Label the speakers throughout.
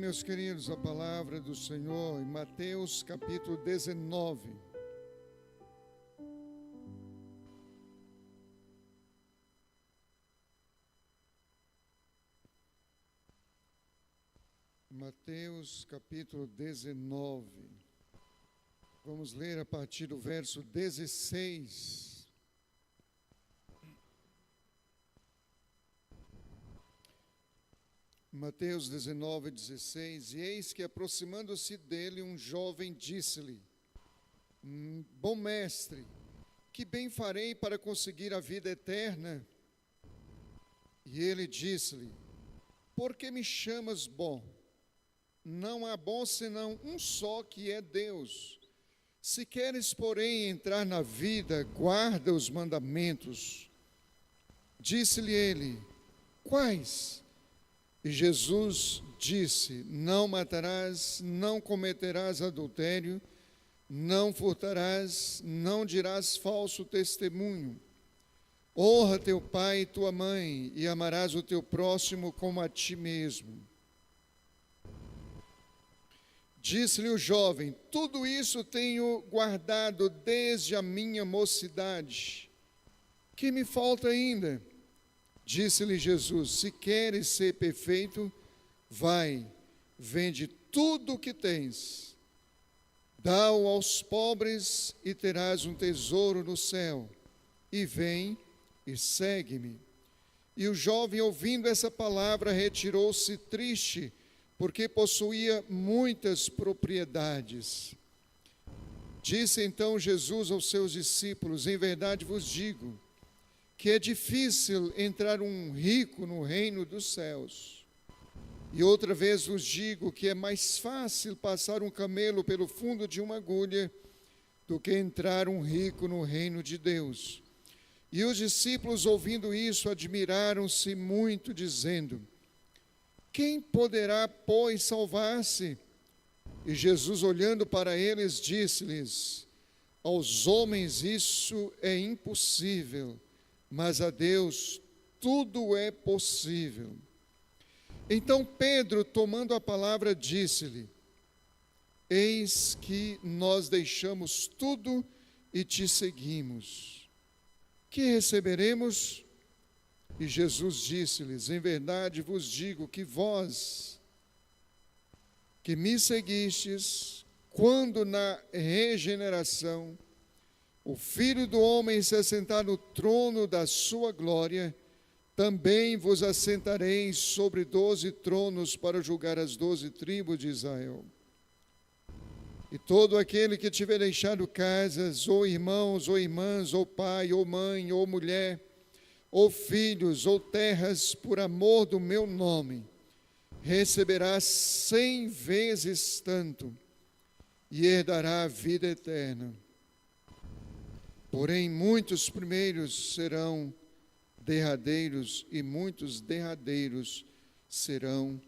Speaker 1: meus queridos, a palavra do Senhor em Mateus capítulo 19. Mateus capítulo 19. Vamos ler a partir do verso 16. Mateus 19, 16, e eis que aproximando-se dele um jovem disse-lhe: Bom mestre, que bem farei para conseguir a vida eterna? E ele disse-lhe: Por que me chamas bom? Não há bom senão um só, que é Deus. Se queres, porém, entrar na vida, guarda os mandamentos. Disse-lhe ele: Quais? E Jesus disse: Não matarás, não cometerás adultério, não furtarás, não dirás falso testemunho. Honra teu pai e tua mãe, e amarás o teu próximo como a ti mesmo. Disse-lhe o jovem: Tudo isso tenho guardado desde a minha mocidade. Que me falta ainda? Disse-lhe Jesus: Se queres ser perfeito, vai, vende tudo o que tens, dá-o aos pobres e terás um tesouro no céu, e vem e segue-me. E o jovem, ouvindo essa palavra, retirou-se triste, porque possuía muitas propriedades. Disse então Jesus aos seus discípulos: Em verdade vos digo, que é difícil entrar um rico no reino dos céus. E outra vez vos digo que é mais fácil passar um camelo pelo fundo de uma agulha do que entrar um rico no reino de Deus. E os discípulos, ouvindo isso, admiraram-se muito, dizendo: Quem poderá, pois, salvar-se? E Jesus, olhando para eles, disse-lhes: Aos homens isso é impossível, mas a Deus tudo é possível. Então Pedro, tomando a palavra, disse-lhe: Eis que nós deixamos tudo e te seguimos. Que receberemos? E Jesus disse-lhes: Em verdade vos digo que vós, que me seguistes, quando na regeneração o Filho do Homem se assentar no trono da sua glória, também vos assentareis sobre 12 tronos para julgar as 12 tribos de Israel. E todo aquele que tiver deixado casas, ou irmãos, ou irmãs, ou pai, ou mãe, ou mulher, ou filhos, ou terras, por amor do meu nome, receberá 100 vezes tanto, e herdará a vida eterna. Porém, muitos primeiros serão derradeiros, e muitos derradeiros serão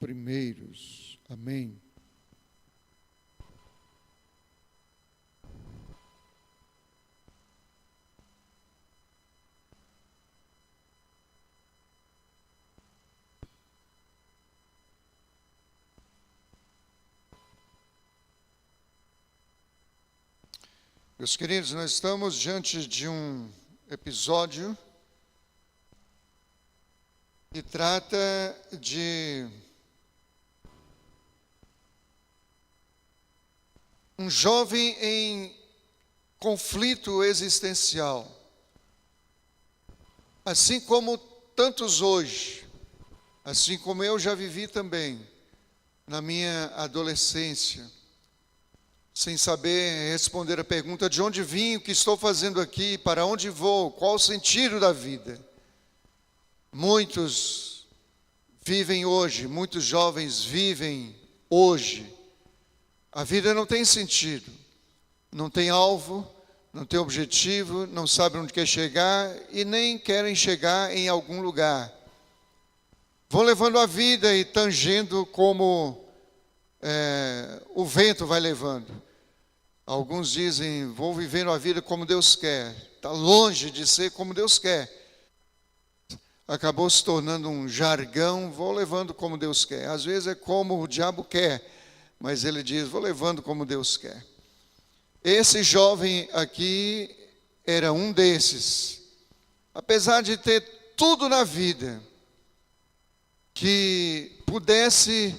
Speaker 1: primeiros. Amém. Meus queridos, nós estamos diante de um episódio que trata de um jovem em conflito existencial, assim como tantos hoje, assim como eu já vivi também na minha adolescência, sem saber responder a pergunta: de onde vim, o que estou fazendo aqui, para onde vou, qual o sentido da vida. Muitos vivem hoje, muitos jovens vivem hoje. A vida não tem sentido, não tem alvo, não tem objetivo, não sabem onde quer chegar e nem querem chegar em algum lugar. Vão levando a vida e tangendo como o vento vai levando. Alguns dizem: vou vivendo a vida como Deus quer. Está longe de ser como Deus quer. acabou se tornando um jargão, vou levando como Deus quer. Às vezes é como o diabo quer, mas ele diz, vou levando como Deus quer. Esse jovem aqui era um desses. Apesar de ter tudo na vida que pudesse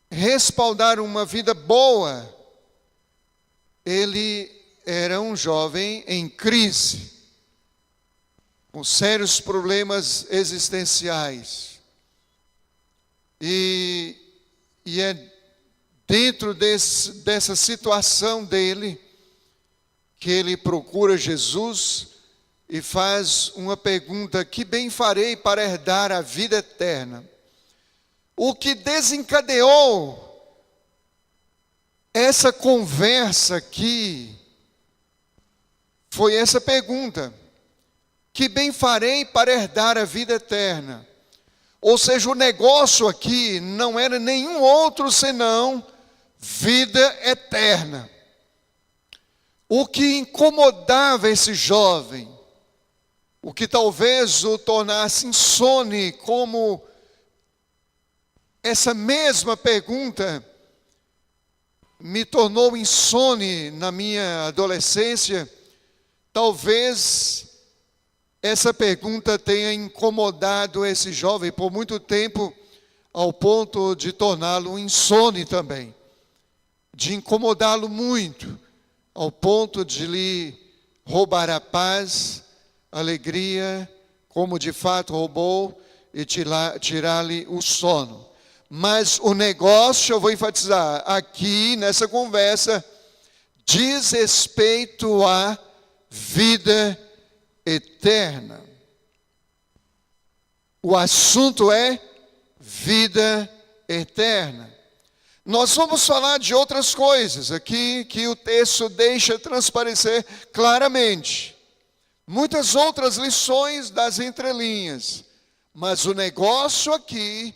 Speaker 1: respaldar uma vida boa, ele era um jovem em crise, com sérios problemas existenciais. E é dentro dessa situação dele que ele procura Jesus e faz uma pergunta: que bem farei para herdar a vida eterna? O que desencadeou essa conversa aqui foi essa pergunta: que bem farei para herdar a vida eterna? Ou seja, o negócio aqui não era nenhum outro senão vida eterna. O que incomodava esse jovem, o que talvez o tornasse insone, como essa mesma pergunta me tornou insone na minha adolescência, talvez essa pergunta tenha incomodado esse jovem por muito tempo, ao ponto de torná-lo insone também, de incomodá-lo muito, ao ponto de lhe roubar a paz, a alegria, como de fato roubou, e tirar-lhe o sono. Mas o negócio, eu vou enfatizar aqui nessa conversa, diz respeito à vida eterna. O assunto é vida eterna. Nós vamos falar de outras coisas aqui que o texto deixa transparecer claramente. Muitas outras lições das entrelinhas. Mas o negócio aqui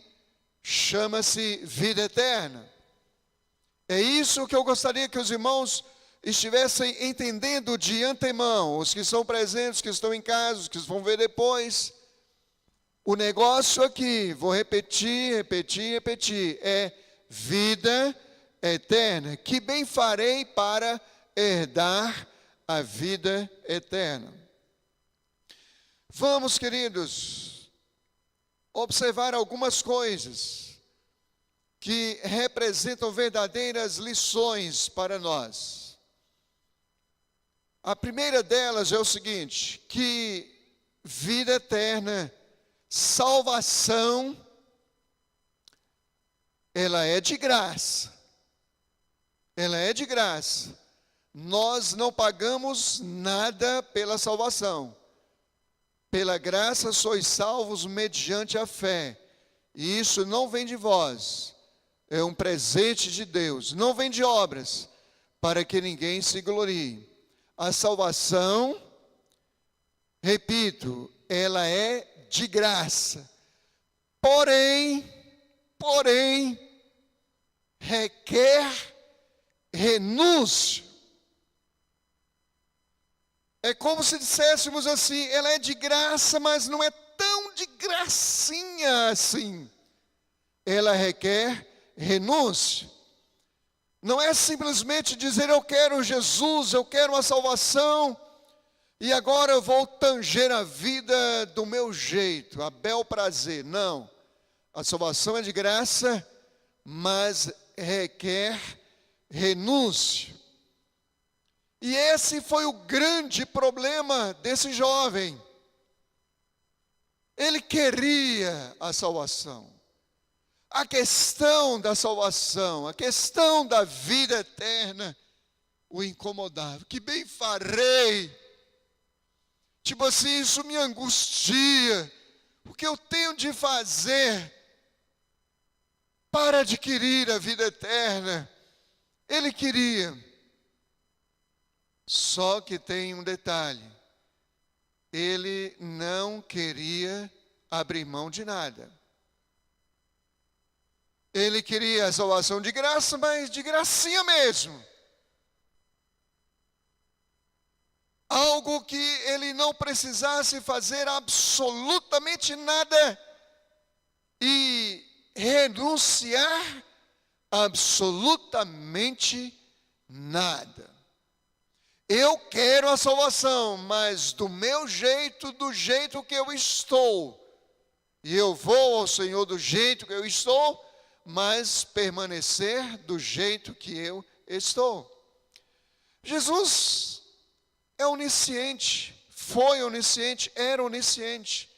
Speaker 1: chama-se vida eterna. É isso que eu gostaria que os irmãos estivessem entendendo de antemão, os que estão presentes, os que estão em casa, os que vão ver depois. O negócio aqui, vou repetir, é vida eterna. Que bem farei para herdar a vida eterna? Vamos, queridos, observar algumas coisas que representam verdadeiras lições para nós. A primeira delas é o seguinte: que vida eterna, salvação, ela é de graça. Ela é de graça. Nós não pagamos nada pela salvação. Pela graça sois salvos mediante a fé. E isso não vem de vós. É um presente de Deus. Não vem de obras, para que ninguém se glorie. A salvação, repito, ela é de graça. Porém, requer renúncia. É como se disséssemos assim: ela é de graça, mas não é tão de gracinha assim. Ela requer renúncia. Não é simplesmente dizer: eu quero Jesus, eu quero a salvação, e agora eu vou tanger a vida do meu jeito, a bel prazer. Não. A salvação é de graça, mas requer renúncia. E esse foi o grande problema desse jovem. Ele queria a salvação. A questão da salvação, a questão da vida eterna o incomodava. Que bem farei? Tipo assim, isso me angustia. O que eu tenho de fazer para adquirir a vida eterna? Ele queria. Só que tem um detalhe: ele não queria abrir mão de nada. Ele queria a salvação de graça, mas de gracinha mesmo. algo que ele não precisasse fazer absolutamente nada e renunciar absolutamente nada. Eu quero a salvação, mas do meu jeito, do jeito que eu estou. E eu vou ao Senhor do jeito que eu estou, mas permanecer do jeito que eu estou. Jesus é onisciente, foi onisciente, era onisciente.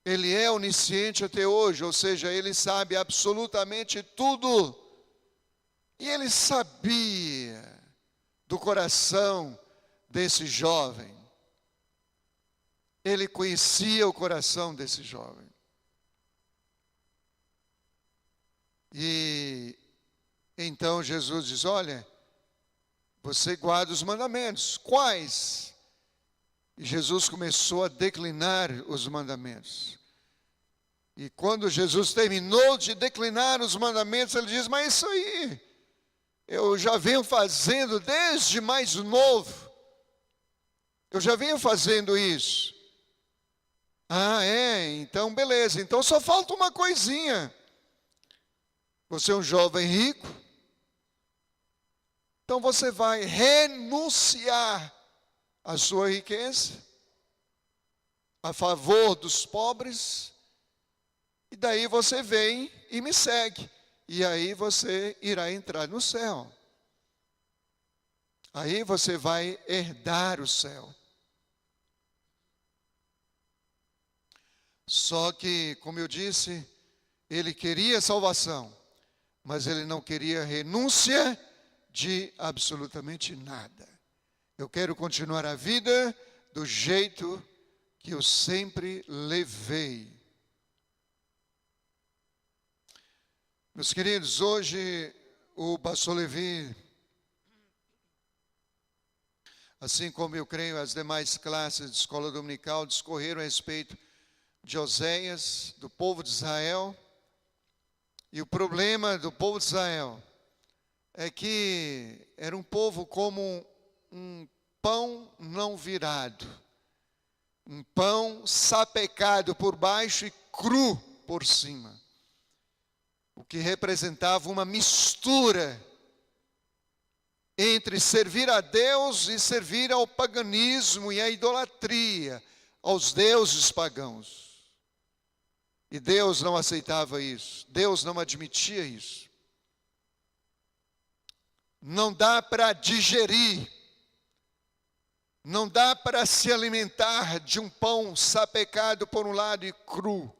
Speaker 1: Ele é onisciente até hoje, ou seja, ele sabe absolutamente tudo. E ele sabia do coração desse jovem. Ele conhecia o coração desse jovem. E então Jesus diz: olha, você guarda os mandamentos. Quais? E Jesus começou a declinar os mandamentos. E quando Jesus terminou de declinar os mandamentos, ele diz: mas isso aí eu já venho fazendo desde mais novo. Eu já venho fazendo isso. Ah, é? Então beleza. Então só falta uma coisinha. Você é um jovem rico. Então você vai renunciar à sua riqueza a favor dos pobres. E daí você vem e me segue. E aí você irá entrar no céu. Aí você vai herdar o céu. Só que, como eu disse, ele queria salvação, mas ele não queria renúncia de absolutamente nada. Eu quero continuar a vida do jeito que eu sempre levei. Meus queridos, hoje o pastor Levi, assim como eu creio as demais classes de escola dominical, discorreram a respeito de Oséias, do povo de Israel. E o problema do povo de Israel é que era um povo como um pão não virado, um pão sapecado por baixo e cru por cima, o que representava uma mistura entre servir a Deus e servir ao paganismo e à idolatria, aos deuses pagãos. E Deus não aceitava isso, Deus não admitia isso. Não dá para digerir, não dá para se alimentar de um pão sapecado por um lado e cru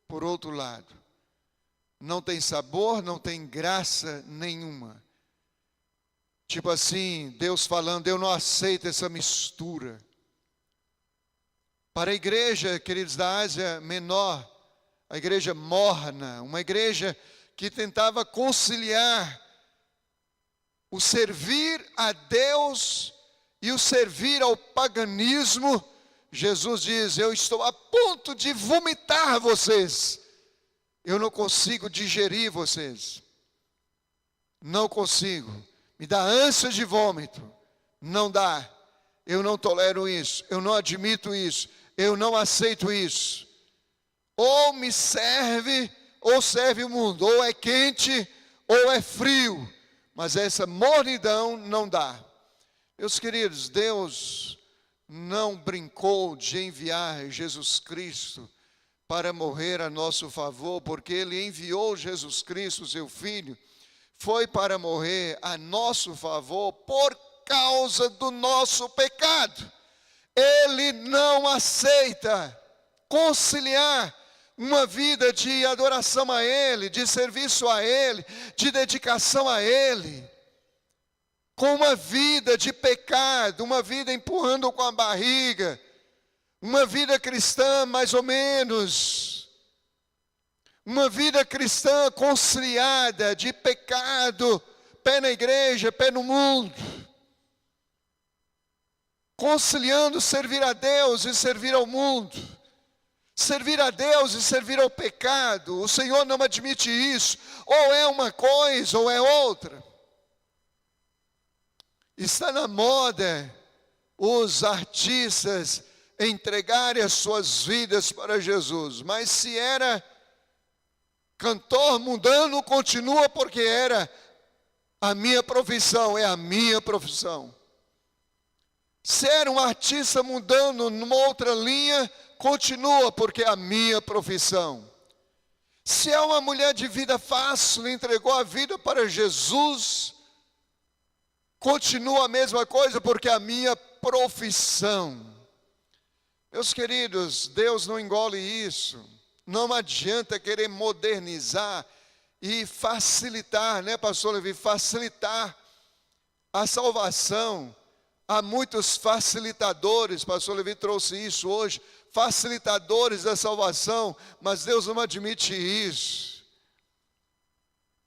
Speaker 1: por outro lado. Não tem sabor, não tem graça nenhuma. Tipo assim, Deus falando: eu não aceito essa mistura. Para a igreja, queridos, da Ásia Menor, a igreja morna, uma igreja que tentava conciliar o servir a Deus e o servir ao paganismo, Jesus diz: eu estou a ponto de vomitar vocês. Eu não consigo digerir vocês. Não consigo. Me dá ânsia de vômito. Não dá. Eu não tolero isso. Eu não admito isso. Eu não aceito isso. Ou me serve, ou serve o mundo. Ou é quente, ou é frio. Mas essa mornidão não dá. Meus queridos, Deus não brincou de enviar Jesus Cristo para morrer a nosso favor, porque Ele enviou Jesus Cristo, seu Filho, foi para morrer a nosso favor por causa do nosso pecado. Ele não aceita conciliar uma vida de adoração a Ele, de serviço a Ele, de dedicação a Ele, com uma vida de pecado, uma vida empurrando com a barriga, uma vida cristã mais ou menos, uma vida cristã conciliada de pecado, pé na igreja, pé no mundo, conciliando servir a Deus e servir ao mundo, servir a Deus e servir ao pecado. O Senhor não admite isso, ou é uma coisa ou é outra. Está na moda os artistas entregarem as suas vidas para Jesus. Mas se era cantor mundano, continua, porque era a minha profissão, é a minha profissão. Se era um artista mundano numa outra linha, continua, porque é a minha profissão. Se é uma mulher de vida fácil, entregou a vida para Jesus, continua a mesma coisa, porque é a minha profissão. Meus queridos, Deus não engole isso. Não adianta querer modernizar e facilitar, né, pastor Levi? Facilitar a salvação. Há muitos facilitadores, pastor Levi trouxe isso hoje, facilitadores da salvação, mas Deus não admite isso.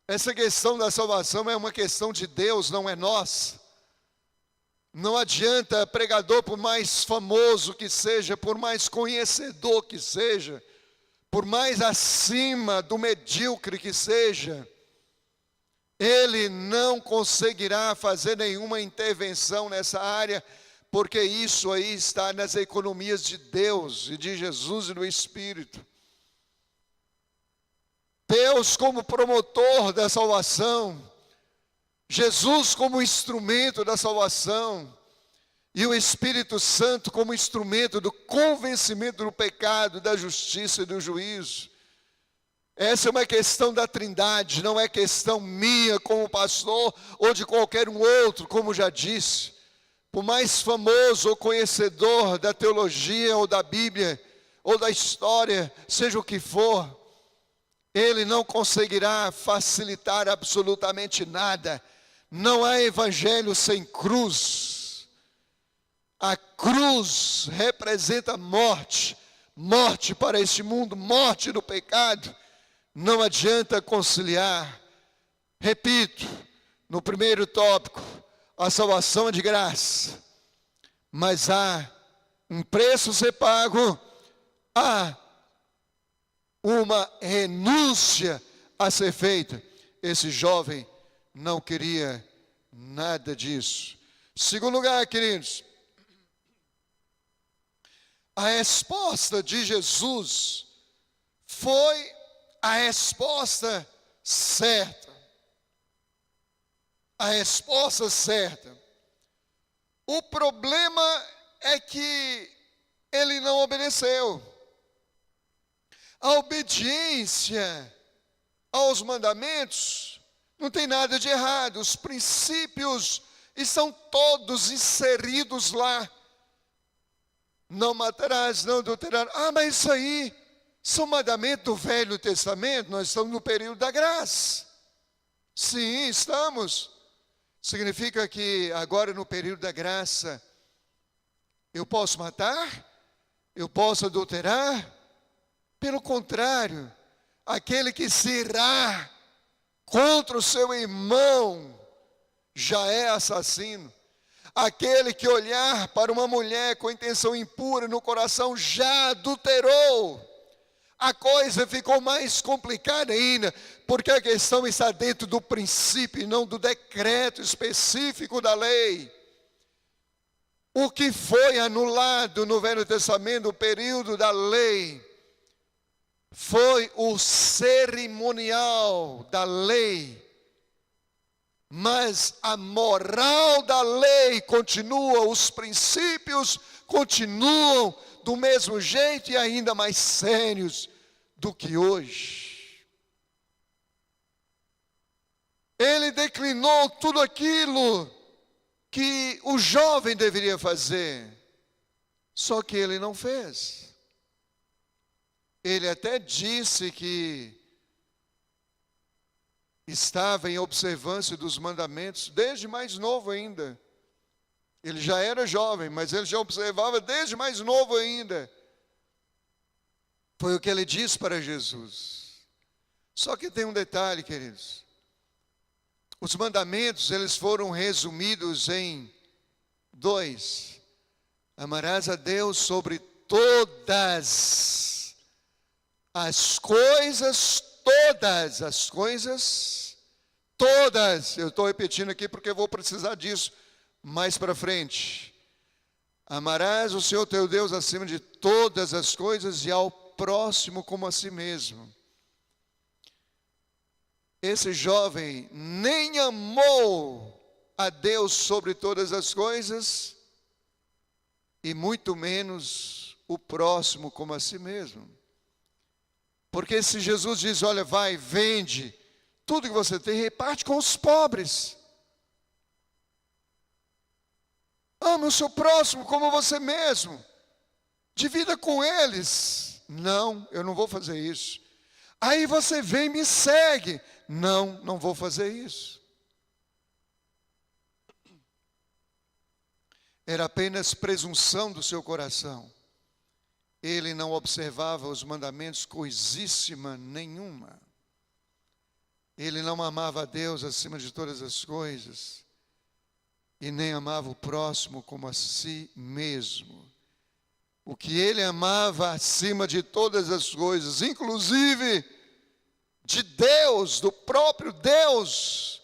Speaker 1: Essa questão da salvação é uma questão de Deus, não é nossa. Não adianta pregador, por mais famoso que seja, por mais conhecedor que seja, por mais acima do medíocre que seja, ele não conseguirá fazer nenhuma intervenção nessa área, porque isso aí está nas economias de Deus e de Jesus e do Espírito. Deus como promotor da salvação, Jesus como instrumento da salvação, e o Espírito Santo como instrumento do convencimento do pecado, da justiça e do juízo. Essa é uma questão da Trindade, não é questão minha como pastor ou de qualquer um outro, como já disse. Por mais famoso ou conhecedor da teologia ou da Bíblia ou da história, seja o que for, ele não conseguirá facilitar absolutamente nada. Não há evangelho sem cruz. A cruz representa morte, morte para este mundo, morte do pecado. Não adianta conciliar. Repito, no primeiro tópico, a salvação é de graça, mas há um preço a ser pago, há uma renúncia a ser feita. Esse jovem não queria nada disso. Segundo lugar, queridos, a resposta de Jesus foi a resposta certa. A resposta certa. O problema é que ele não obedeceu. A obediência aos mandamentos não tem nada de errado. Os princípios estão todos inseridos lá. Não matarás, não adulterarás. Ah, mas isso aí são mandamentos do Velho Testamento. Nós estamos no período da graça. Sim, estamos. Significa que agora no período da graça eu posso matar? Eu posso adulterar? Pelo contrário, aquele que se irá contra o seu irmão já é assassino. Aquele que olhar para uma mulher com intenção impura no coração já adulterou. A coisa ficou mais complicada ainda, porque a questão está dentro do princípio e não do decreto específico da lei. O que foi anulado no Velho Testamento, no período da lei, foi o cerimonial da lei. Mas a moral da lei continua, os princípios continuam do mesmo jeito e ainda mais sérios do que hoje. Ele declinou tudo aquilo que o jovem deveria fazer, só que ele não fez. Ele até disse que estava em observância dos mandamentos desde mais novo ainda. Ele já era jovem, mas ele já observava desde mais novo ainda. Foi o que ele disse para Jesus. Só que tem um detalhe, queridos. Os mandamentos, eles foram resumidos em 2. Amarás a Deus sobre todas as coisas, todas. Eu estou repetindo aqui porque eu vou precisar disso mais para frente. Amarás o Senhor teu Deus acima de todas as coisas e ao próximo como a si mesmo. Esse jovem nem amou a Deus sobre todas as coisas e muito menos o próximo como a si mesmo. Porque se Jesus diz, olha, vai, vende tudo que você tem, reparte com os pobres. Ame o seu próximo como você mesmo. Divida com eles. Não, eu não vou fazer isso. Aí você vem e me segue. Não, não vou fazer isso. Era apenas presunção do seu coração. Ele não observava os mandamentos coisíssima nenhuma. Ele não amava a Deus acima de todas as coisas. E nem amava o próximo como a si mesmo. O que ele amava acima de todas as coisas, inclusive de Deus, do próprio Deus,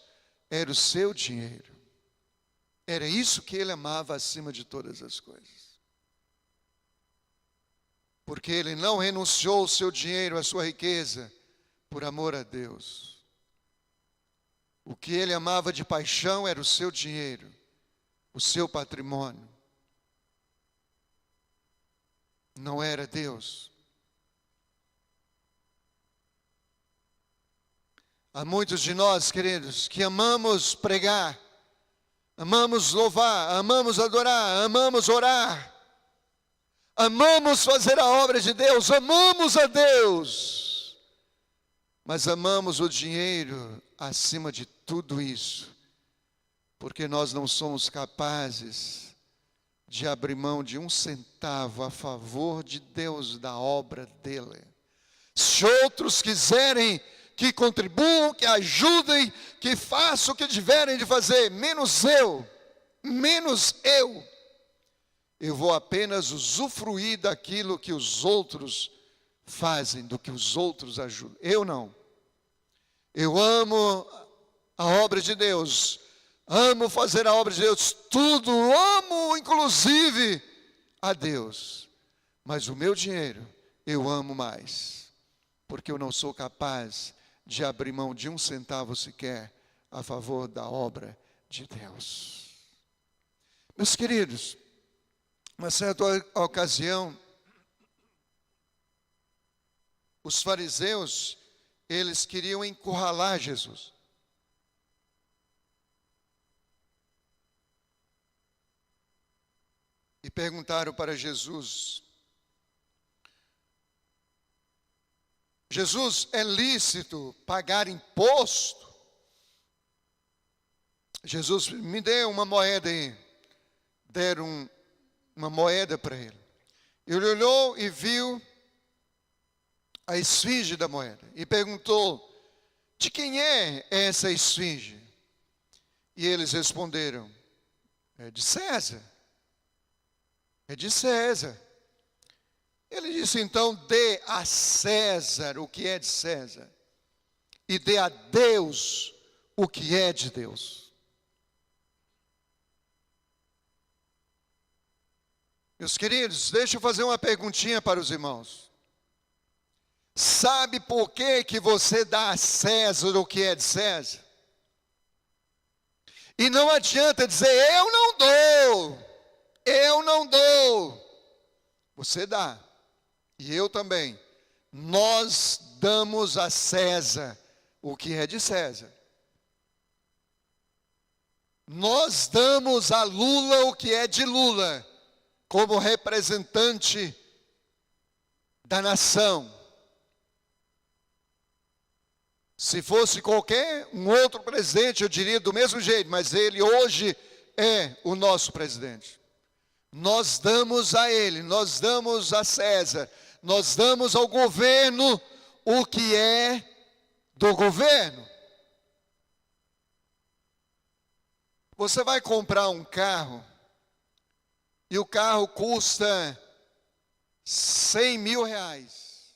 Speaker 1: era o seu dinheiro. Era isso que ele amava acima de todas as coisas. Porque ele não renunciou ao seu dinheiro, à sua riqueza, por amor a Deus. O que ele amava de paixão era o seu dinheiro, o seu patrimônio. Não era Deus. Há muitos de nós, queridos, que amamos pregar, amamos louvar, amamos adorar, amamos orar, amamos fazer a obra de Deus, amamos a Deus, mas amamos o dinheiro acima de tudo isso, porque nós não somos capazes de abrir mão de 1 centavo a favor de Deus, da obra dele. Se outros quiserem que contribuam, que ajudem, que façam o que tiverem de fazer, menos eu, eu vou apenas usufruir daquilo que os outros fazem, do que os outros ajudam. Eu não. Eu amo a obra de Deus, amo fazer a obra de Deus, tudo, amo inclusive a Deus. Mas o meu dinheiro eu amo mais, porque eu não sou capaz de abrir mão de 1 centavo sequer a favor da obra de Deus. Meus queridos, uma certa ocasião, os fariseus, eles queriam encurralar Jesus. E perguntaram para Jesus: Jesus, é lícito pagar imposto? Jesus, me dê uma moeda aí. Deram uma moeda para ele. Ele olhou e viu a esfinge da moeda. E perguntou: de quem é essa esfinge? E eles responderam: é de César. É de César. Ele disse então: dê a César o que é de César, e dê a Deus o que é de Deus. Meus queridos, deixa eu fazer uma perguntinha para os irmãos. Sabe por que você dá a César o que é de César? E não adianta dizer, eu não dou. Você dá. E eu também. Nós damos a César o que é de César. Nós damos a Lula o que é de Lula, como representante da nação. Se fosse qualquer um outro presidente, eu diria do mesmo jeito, mas ele hoje é o nosso presidente. Nós damos a ele, nós damos a César, nós damos ao governo o que é do governo. Você vai comprar um carro e o carro custa 100 mil reais.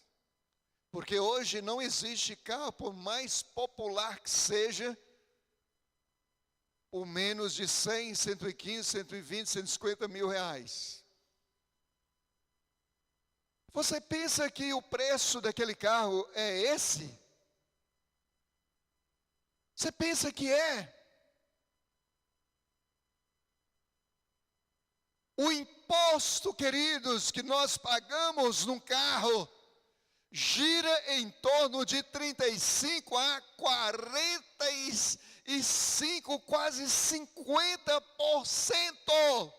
Speaker 1: Porque hoje não existe carro, por mais popular que seja, por menos de 100, 115, 120, 150 mil reais. Você pensa que o preço daquele carro é esse? Você pensa que é? O imposto, queridos, que nós pagamos num carro gira em torno de 35 a 45, quase 50%.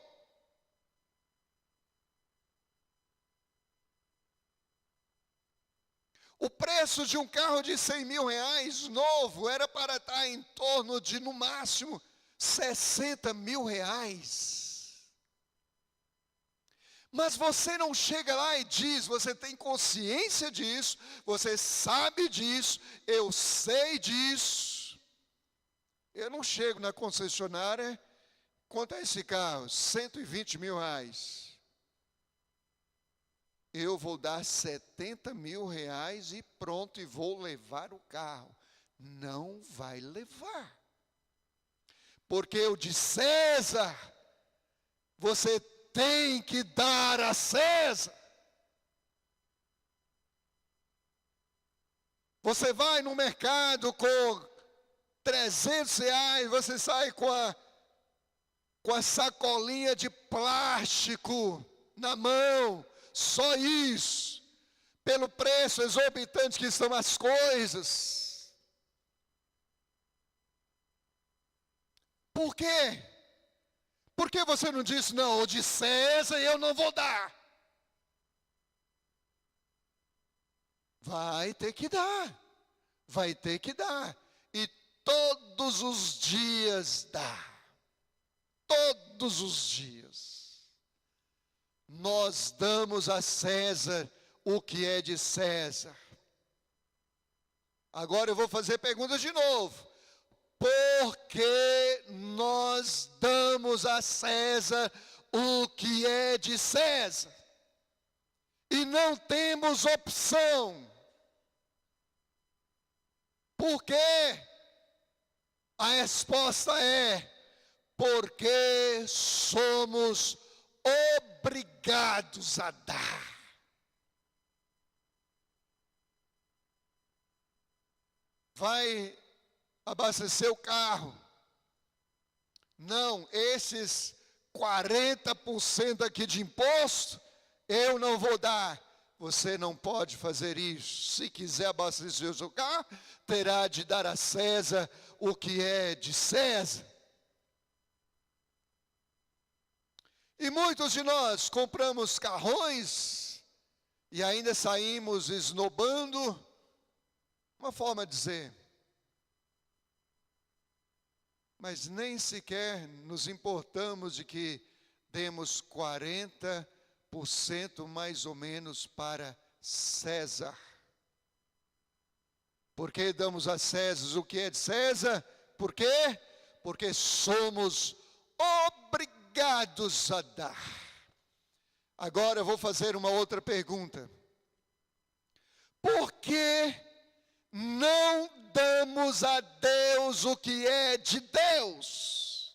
Speaker 1: O preço de um carro de 100 mil reais novo era para estar em torno de, no máximo, 60 mil reais. Mas você não chega lá e diz, você tem consciência disso, você sabe disso, eu sei disso. Eu não chego na concessionária, quanto é esse carro? 120 mil reais. Eu vou dar 70 mil reais e pronto, e vou levar o carro. Não vai levar. Porque o de César, você tem que dar a César. Você vai no mercado com 300 reais, você sai com a sacolinha de plástico na mão. Só isso, pelo preço exorbitante que estão as coisas. Por quê? Por que você não disse, não, o de César eu não vou dar? Vai ter que dar, vai ter que dar. E todos os dias dá. Todos os dias. Nós damos a César o que é de César. Agora eu vou fazer perguntas de novo. Por que nós damos a César o que é de César? E não temos opção. Por quê? A resposta é: porque somos obrigados a dar. Vai abastecer o carro. Não, esses 40% aqui de imposto, eu não vou dar. Você não pode fazer isso. Se quiser abastecer o seu carro, terá de dar a César o que é de César. E muitos de nós compramos carrões e ainda saímos esnobando, uma forma de dizer, mas nem sequer nos importamos de que demos 40% mais ou menos para César. Por que damos a César o que é de César? Por quê? Porque somos obrigados a dar. Agora eu vou fazer uma outra pergunta. Por que não damos a Deus o que é de Deus?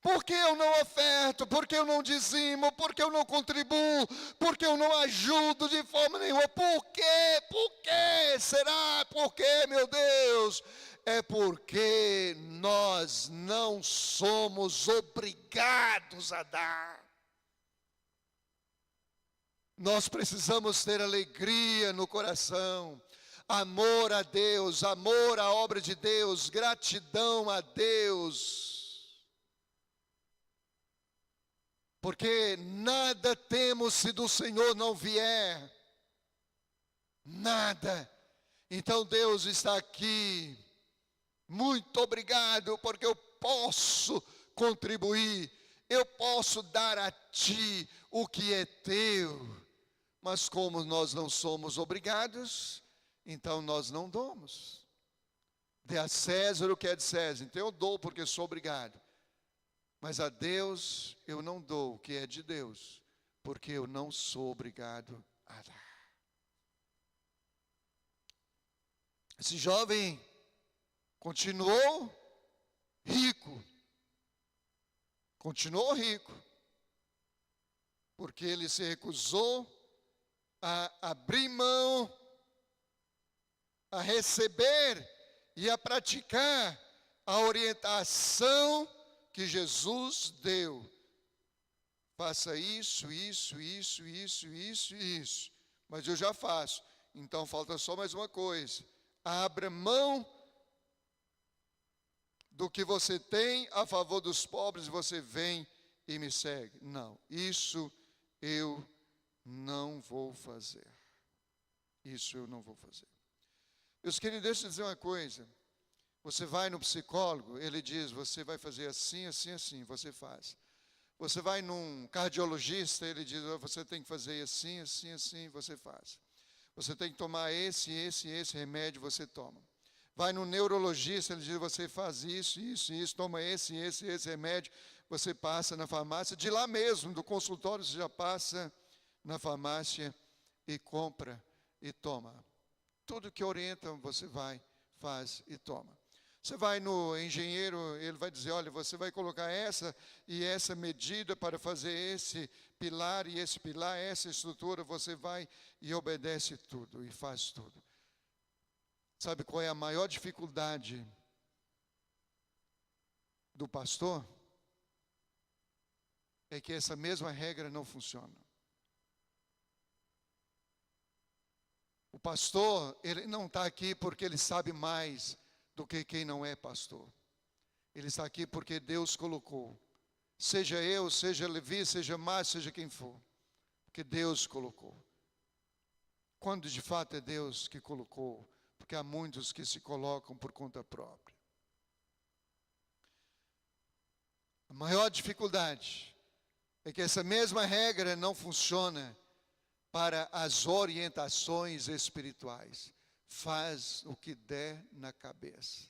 Speaker 1: Por que eu não oferto? Por que eu não dizimo? Por que eu não contribuo? Por que eu não ajudo de forma nenhuma? Por quê? Por quê? Será? Por quê, meu Deus? É porque nós não somos obrigados a dar. Nós precisamos ter alegria no coração, amor a Deus, amor à obra de Deus, gratidão a Deus. Porque nada temos se do Senhor não vier. Nada. Então Deus está aqui. Muito obrigado, porque eu posso contribuir. Eu posso dar a ti o que é teu. Mas como nós não somos obrigados, então nós não damos. Dê a César o que é de César. Então eu dou porque sou obrigado. Mas a Deus eu não dou o que é de Deus, porque eu não sou obrigado a dar. Esse jovem continuou rico. Continuou rico. porque ele se recusou a abrir mão, a receber e a praticar a orientação que Jesus deu. Faça isso, isso, isso, isso, isso e isso. Mas eu já faço. Então falta só mais uma coisa. Abra mão do que você tem a favor dos pobres, você vem e me segue. Não, isso eu não vou fazer. Isso eu não vou fazer. Meus queridos, deixa eu dizer uma coisa. Você vai no psicólogo, ele diz, você vai fazer assim, assim, assim, você faz. Você vai num cardiologista, ele diz, você tem que fazer assim, assim, assim, você faz. Você tem que tomar esse remédio, você toma. Vai no neurologista, ele diz, você faz isso, isso, isso, toma esse remédio, você passa na farmácia. De lá mesmo, do consultório, você já passa na farmácia e compra e toma. Tudo que orienta, você vai, faz e toma. Você vai no engenheiro, ele vai dizer, olha, você vai colocar essa e essa medida para fazer esse pilar e esse pilar, essa estrutura, você vai e obedece tudo e faz tudo. Sabe qual é a maior dificuldade do pastor? É que essa mesma regra não funciona. O pastor, ele não está aqui porque ele sabe mais do que quem não é pastor. Ele está aqui porque Deus colocou. Seja eu, seja Levi, seja Márcio, seja quem for. Porque Deus colocou. Quando de fato é Deus que colocou. Porque há muitos que se colocam por conta própria. A maior dificuldade é que essa mesma regra não funciona para as orientações espirituais. Faz o que der na cabeça.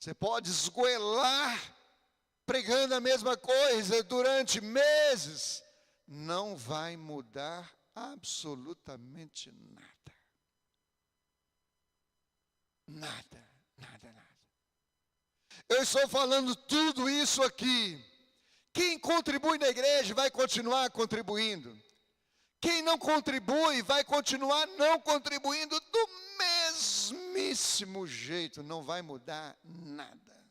Speaker 1: Você pode esgoelar pregando a mesma coisa durante meses. Não vai mudar absolutamente nada. Nada, nada, nada. Eu estou falando tudo isso aqui. Quem contribui na igreja vai continuar contribuindo. Quem não contribui vai continuar não contribuindo do mesmíssimo jeito. Não vai mudar nada.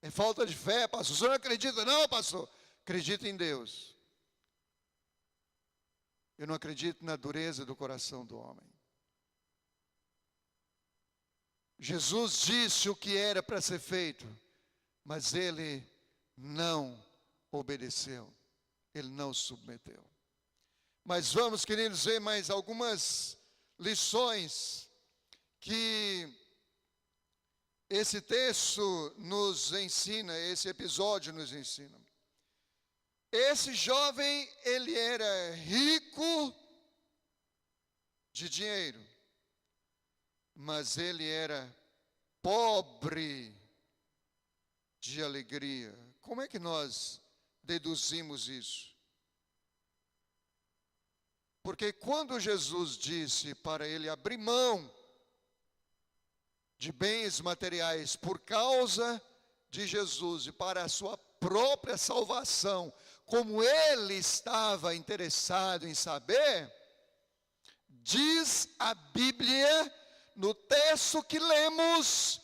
Speaker 1: É falta de fé, pastor. O senhor não acredita? Não, pastor. Acredita em Deus. Eu não acredito na dureza do coração do homem. Jesus disse o que era para ser feito, mas ele não obedeceu. Ele não submeteu. Mas vamos, queridos, ver mais algumas lições que esse texto nos ensina, esse episódio nos ensina. Esse jovem, ele era rico de dinheiro, mas ele era pobre de alegria. Como é que nós deduzimos isso? Porque quando Jesus disse para ele abrir mão de bens materiais por causa de Jesus e para a sua própria salvação, como ele estava interessado em saber, diz a Bíblia, no texto que lemos,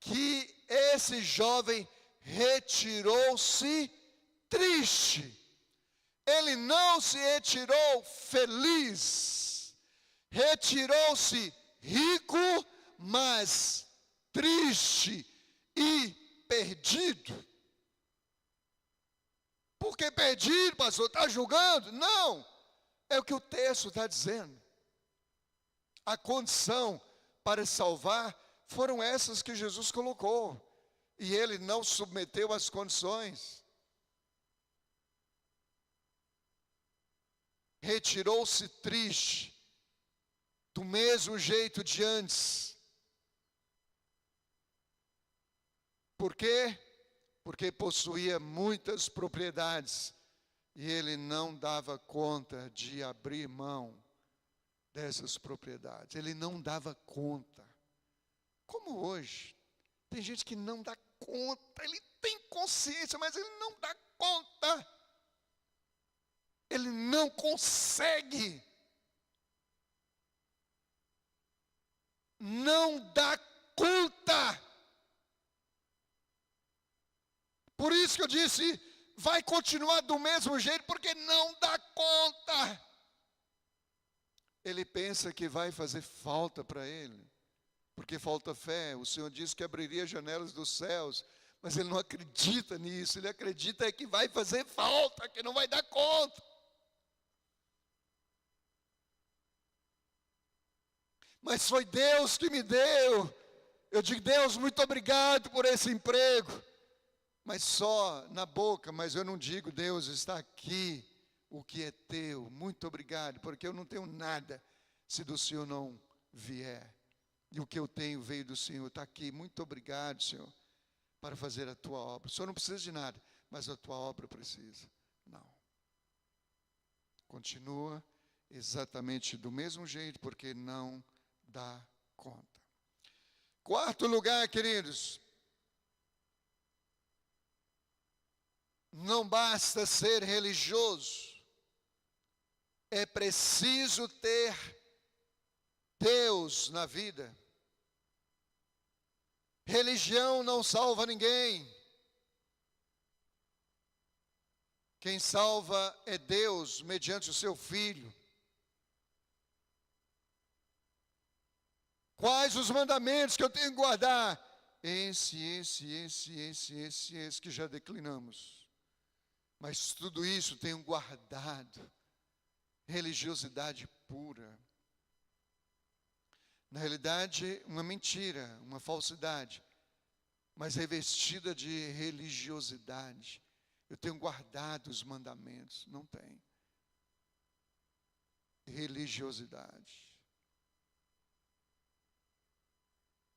Speaker 1: que esse jovem retirou-se triste. Ele não se retirou feliz, retirou-se rico, mas triste e perdido. Por que perdido, pastor? Está julgando? Não, é o que o texto está dizendo. A condição para salvar foram essas que Jesus colocou, e ele não submeteu às condições. Retirou-se triste, do mesmo jeito de antes. Por quê? Porque possuía muitas propriedades e ele não dava conta de abrir mão dessas propriedades. Ele não dava conta. Como hoje, tem gente que não dá conta, ele tem consciência, mas ele não dá conta. Ele não consegue não dar conta. Por isso que eu disse, vai continuar do mesmo jeito, porque não dá conta. Ele pensa que vai fazer falta para ele, porque falta fé. O Senhor disse que abriria as janelas dos céus, mas ele não acredita nisso. Ele acredita que vai fazer falta, que não vai dar conta. Mas foi Deus que me deu. Eu digo, Deus, muito obrigado por esse emprego. Mas só na boca, mas eu não digo, Deus, está aqui o que é teu. Muito obrigado, porque eu não tenho nada se do Senhor não vier. E o que eu tenho veio do Senhor, está aqui. Muito obrigado, Senhor, para fazer a tua obra. O Senhor não precisa de nada, mas a tua obra precisa. Não. Continua exatamente do mesmo jeito, porque não dá conta. Quarto lugar, queridos. Não basta ser religioso. É preciso ter Deus na vida. Religião não salva ninguém. Quem salva é Deus, mediante o seu Filho. Quais os mandamentos que eu tenho que guardar? Esse que já declinamos. Mas tudo isso tenho guardado. Religiosidade pura. Na realidade, uma mentira, uma falsidade, mas revestida de religiosidade. Eu tenho guardado os mandamentos. Não tem. Religiosidade.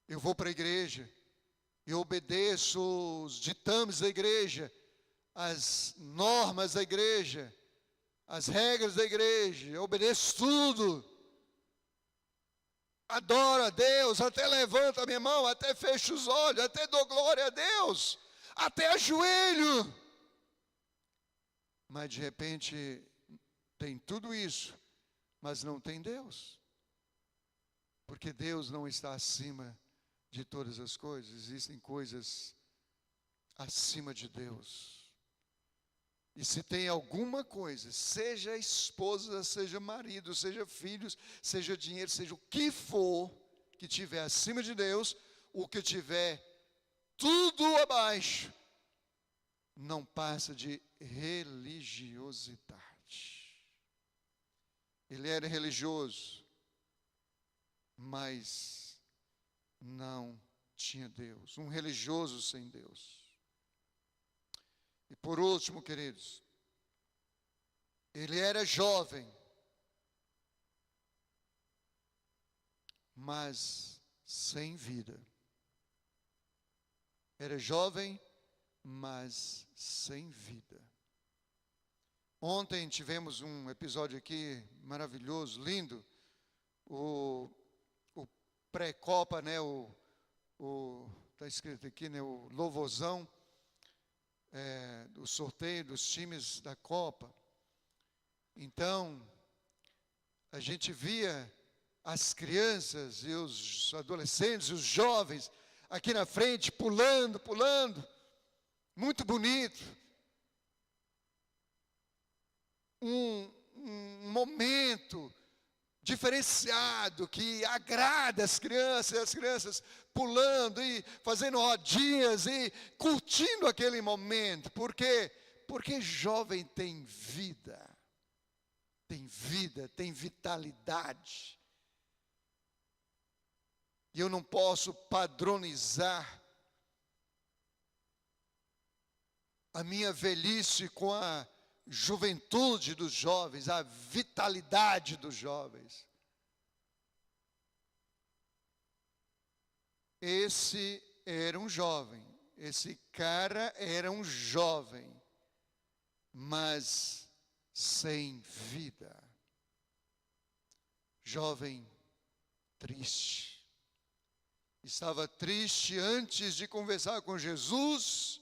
Speaker 1: Eu vou para a igreja, eu obedeço os ditames da igreja, as normas da igreja, as regras da igreja, eu obedeço tudo. Adoro a Deus, até levanto a minha mão, até fecho os olhos, até dou glória a Deus, até ajoelho. Mas de repente tem tudo isso, mas não tem Deus. Porque Deus não está acima de todas as coisas, existem coisas acima de Deus. E se tem alguma coisa, seja esposa, seja marido, seja filhos, seja dinheiro, seja o que for, que tiver acima de Deus, o que tiver tudo abaixo, não passa de religiosidade. Ele era religioso, mas não tinha Deus. Um religioso sem Deus. E por último, queridos, ele era jovem, mas sem vida. Era jovem, mas sem vida. Ontem tivemos um episódio aqui maravilhoso, lindo, o pré-copa, né, está escrito aqui, né, o louvorzão, do sorteio dos times da Copa. Então, a gente via as crianças e os adolescentes, os jovens, aqui na frente, pulando, muito bonito. Um momento diferenciado que agrada as crianças pulando e fazendo rodinhas e curtindo aquele momento. Por quê? Porque jovem tem vida, tem vitalidade. E eu não posso padronizar a minha velhice com a juventude dos jovens, a vitalidade dos jovens. Esse era um jovem, esse cara era um jovem, mas sem vida. Jovem triste. Estava triste antes de conversar com Jesus.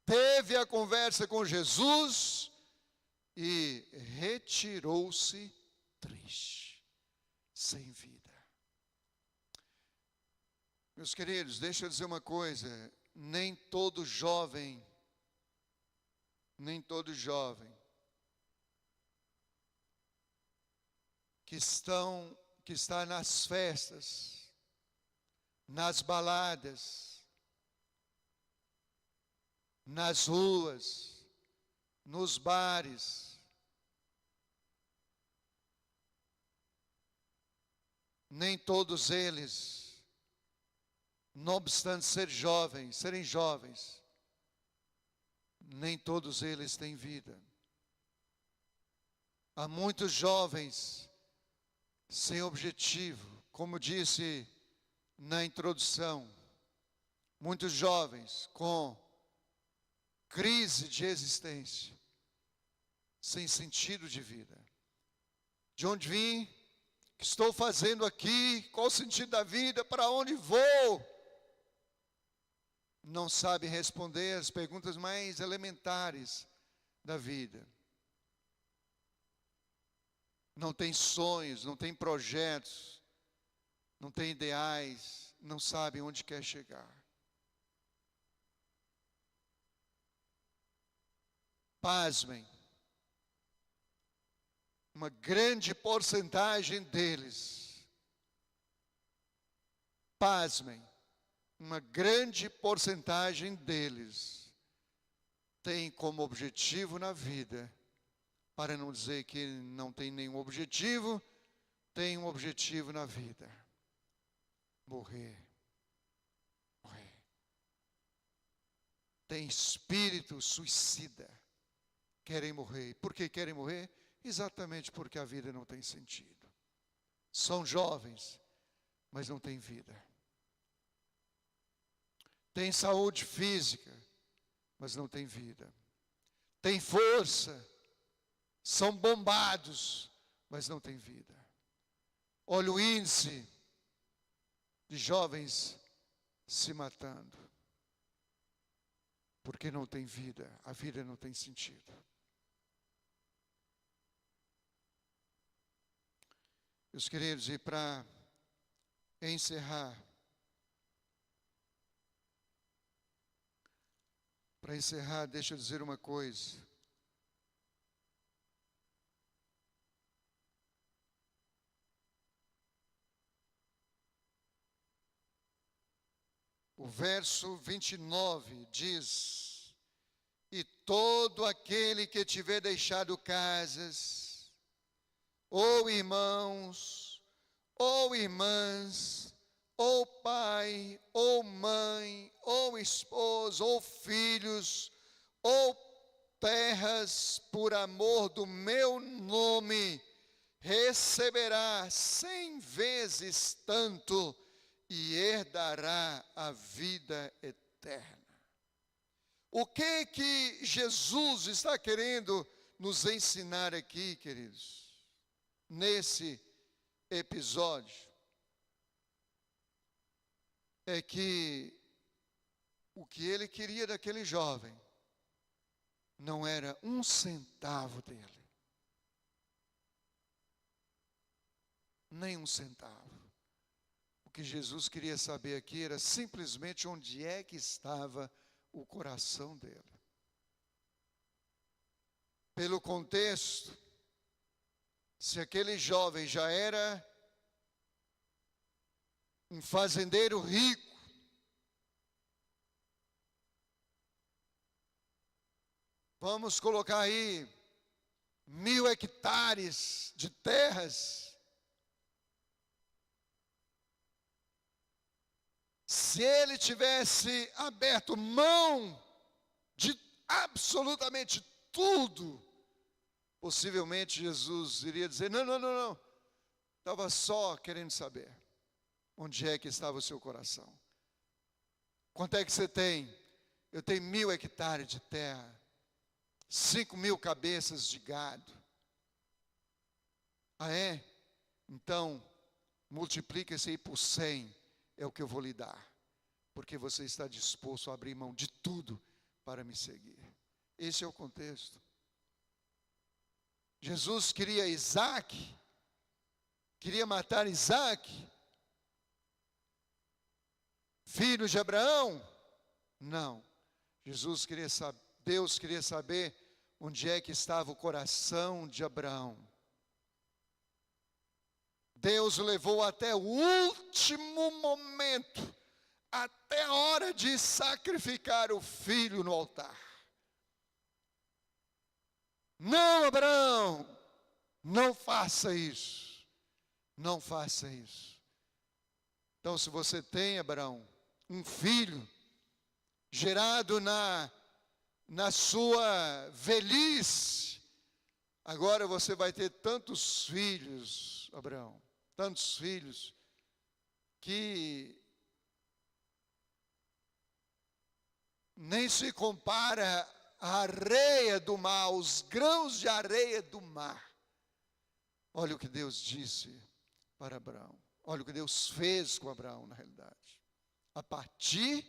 Speaker 1: Teve a conversa com Jesus e retirou-se triste, sem vida. Meus queridos, deixa eu dizer uma coisa, nem todo jovem que está nas festas, nas baladas, nas ruas, nos bares, nem todos eles, não obstante serem jovens, nem todos eles têm vida. Há muitos jovens sem objetivo, como disse na introdução, muitos jovens com crise de existência, sem sentido de vida. De onde vim? O que estou fazendo aqui? Qual o sentido da vida? Para onde vou? Não sabe responder as perguntas mais elementares da vida. Não tem sonhos, não tem projetos, não tem ideais, não sabe onde quer chegar. Pasmem, uma grande porcentagem deles, uma grande porcentagem deles tem como objetivo na vida, para não dizer que não tem nenhum objetivo, tem um objetivo na vida: morrer. Tem espírito suicida, querem morrer. Por que querem morrer? Exatamente porque a vida não tem sentido. São jovens, mas não têm vida. Tem saúde física, mas não tem vida. Tem força, são bombados, mas não tem vida. Olha o índice de jovens se matando, porque não tem vida, a vida não tem sentido. Meus queridos, e para encerrar, deixa eu dizer uma coisa. O verso 29 diz: e todo aquele que tiver deixado casas, ou irmãos, ou irmãs, ou pai, ou mãe, ou esposa, ou filhos, ou terras, por amor do meu nome, receberá 100 vezes tanto, e herdará a vida eterna. O que Jesus está querendo nos ensinar aqui, queridos, nesse episódio? É que o que ele queria daquele jovem não era um centavo dele, nem um centavo. O que Jesus queria saber aqui era simplesmente onde é que estava o coração dele. Pelo contexto, se aquele jovem já era um fazendeiro rico, vamos colocar aí 1000 hectares de terras, se ele tivesse aberto mão de absolutamente tudo, possivelmente Jesus iria dizer: não, estava só querendo saber onde é que estava o seu coração. Quanto é que você tem? Eu tenho 1000 hectares de terra, 5.000 cabeças de gado. Ah, é? Então, multiplica isso aí por 100, é o que eu vou lhe dar, porque você está disposto a abrir mão de tudo para me seguir. Esse é o contexto. Jesus queria Isaac, queria matar Isaac, filho de Abraão? Não. Deus queria saber onde é que estava o coração de Abraão. Deus o levou até o último momento, até a hora de sacrificar o filho no altar. Não, Abraão, não faça isso. Não faça isso. Então, se você tem, Abraão, um filho gerado na sua velhice, agora você vai ter tantos filhos, Abraão, tantos filhos, que nem se compara a areia do mar, os grãos de areia do mar. Olha o que Deus disse para Abraão. Olha o que Deus fez com Abraão, na realidade. A partir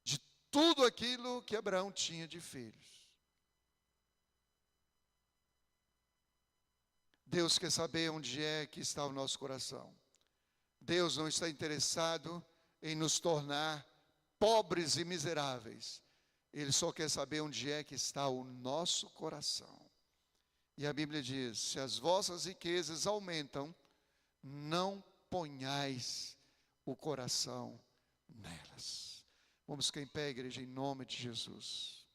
Speaker 1: de tudo aquilo que Abraão tinha de filhos. Deus quer saber onde é que está o nosso coração. Deus não está interessado em nos tornar pobres e miseráveis. Ele só quer saber onde é que está o nosso coração. E a Bíblia diz: se as vossas riquezas aumentam, não ponhais o coração nelas. Vamos ficar em pé, igreja, em nome de Jesus.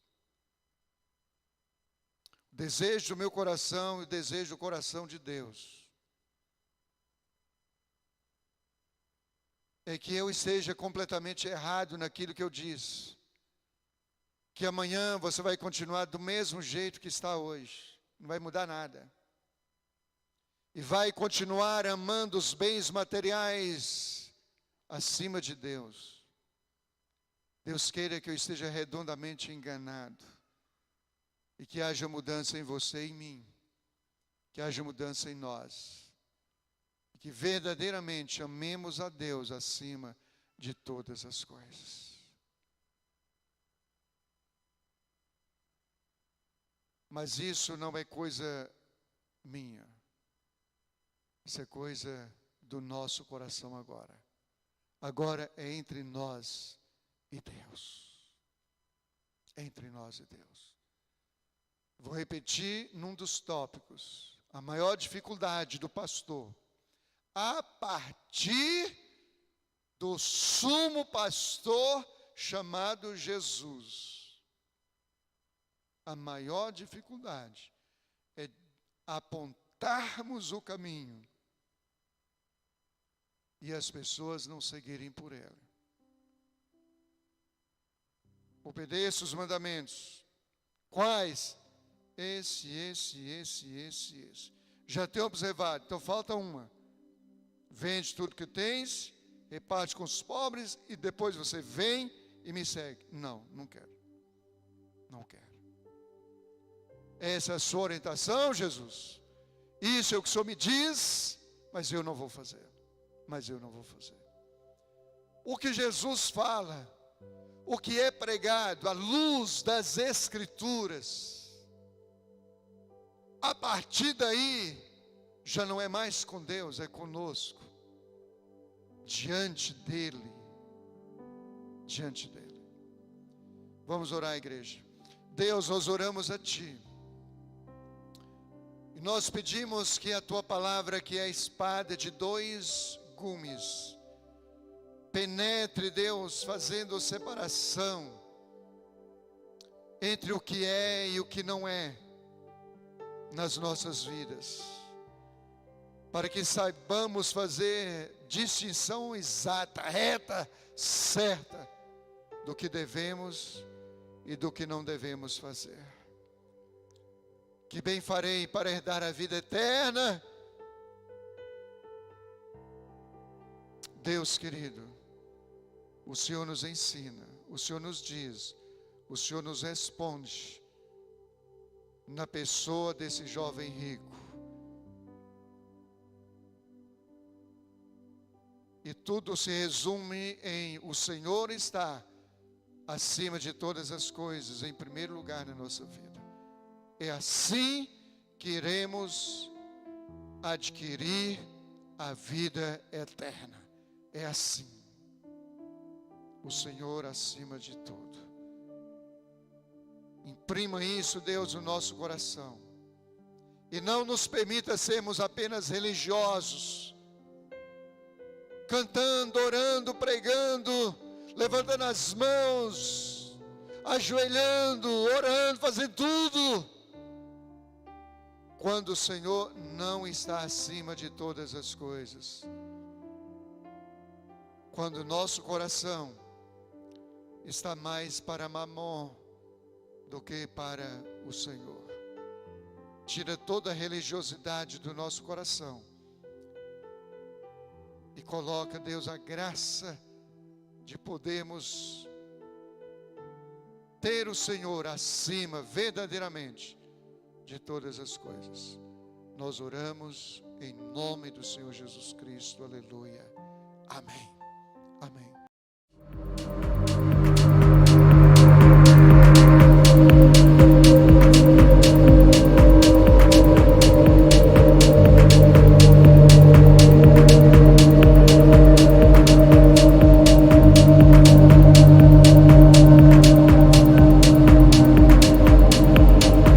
Speaker 1: O desejo do meu coração e o desejo do coração de Deus é que eu esteja completamente errado naquilo que eu disse. Que amanhã você vai continuar do mesmo jeito que está hoje. Não vai mudar nada. E vai continuar amando os bens materiais acima de Deus. Deus queira que eu esteja redondamente enganado. E que haja mudança em você e em mim. Que haja mudança em nós. E que verdadeiramente amemos a Deus acima de todas as coisas. Mas isso não é coisa minha. Isso é coisa do nosso coração agora. Agora é entre nós e Deus. É entre nós e Deus. Vou repetir num dos tópicos. A maior dificuldade do pastor, a partir do sumo pastor chamado Jesus. A maior dificuldade é apontarmos o caminho e as pessoas não seguirem por ele. Obedeça os mandamentos. Quais? Esse. Já tem observado, então falta uma. Vende tudo que tens, reparte com os pobres e depois você vem e me segue. Não, não quero. Não quero. Essa é a sua orientação, Jesus? Isso é o que o Senhor me diz, mas eu não vou fazer. O que Jesus fala, o que é pregado à luz das Escrituras, a partir daí, já não é mais com Deus, é conosco, diante dEle. Vamos orar, igreja. Deus, nós oramos a Ti. E nós pedimos que a Tua palavra, que é a espada de dois gumes, penetre, Deus, fazendo separação entre o que é e o que não é nas nossas vidas, para que saibamos fazer distinção exata, reta, certa, do que devemos e do que não devemos fazer. Que bem farei para herdar a vida eterna? Deus querido, o Senhor nos ensina, o Senhor nos diz, o Senhor nos responde, na pessoa desse jovem rico. E tudo se resume em: o Senhor está acima de todas as coisas, em primeiro lugar na nossa vida. É assim queremos adquirir a vida eterna. É assim. O Senhor acima de tudo. Imprima isso, Deus, no nosso coração. E não nos permita sermos apenas religiosos, cantando, orando, pregando, levantando as mãos, ajoelhando, orando, fazendo tudo, quando o Senhor não está acima de todas as coisas. Quando o nosso coração está mais para Mamon do que para o Senhor. Tira toda a religiosidade do nosso coração e coloca, Deus, a graça de podermos ter o Senhor acima verdadeiramente de todas as coisas. Nós oramos em nome do Senhor Jesus Cristo. Aleluia. Amém. Amém.